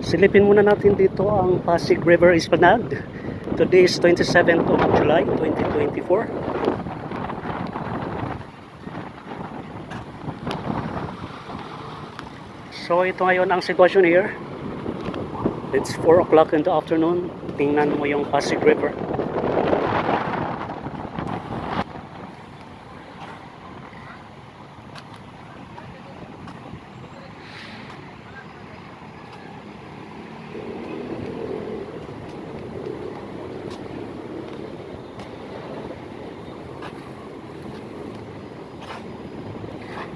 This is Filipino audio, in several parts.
Silipin muna natin dito ang Pasig River Esplanade. Today is 27th of July 2024. So ito ngayon ang sitwasyon here. It's 4 o'clock in the afternoon. Tingnan mo yung Pasig River.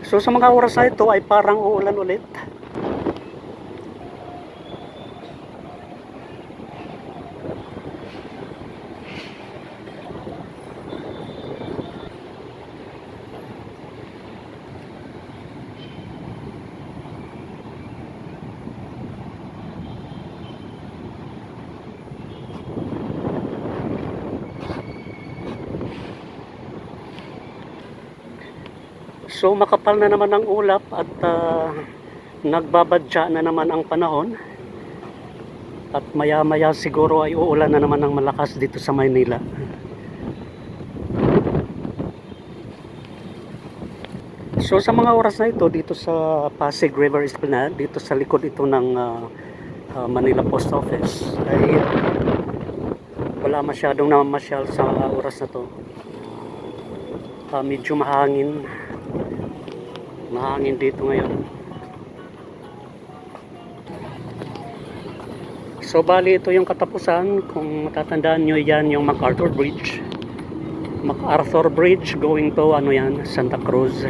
So sa mga oras na ito ay parang uulan ulit. So makapal na naman ang ulap at nagbabadya na naman ang panahon. At maya maya siguro ay uulan na naman ng malakas dito sa Maynila. So sa mga oras na ito dito sa Pasig River Esplanade, dito sa likod ito ng Manila Post Office, ay wala masyadong namamasyal sa oras na to. Medyo mahangin dito ngayon. So bali ito yung katapusan. Kung matatandaan nyo, yan yung MacArthur Bridge going to Santa Cruz.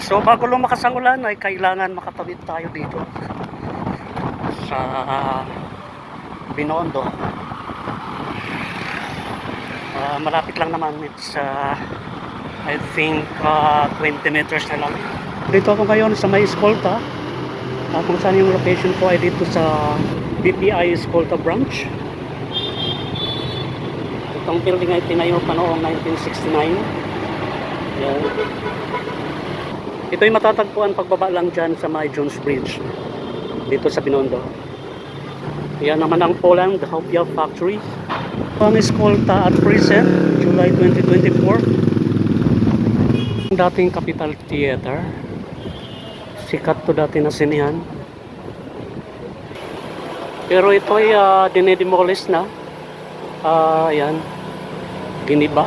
So bago lumakas ang ulan ay kailangan makatawid tayo dito sa Binondo. Malapit lang naman, it's I think 20 meters na lang. Dito ako ngayon sa may Escolta, kung saan yung location ko ay dito sa BPI Escolta branch. Itong building ay tinayo pa noong 1969. Yan. Ito'y matatagpuan pagbaba lang dyan sa may Jones Bridge dito sa Binondo. Yan naman ang Poland Hopia Factory. Ang Escolta at present, July 2024. Ang dating Capital Theater. Sikat to dati na sinihan. Pero ito ay dinedemolish na. Ayan. Giniba.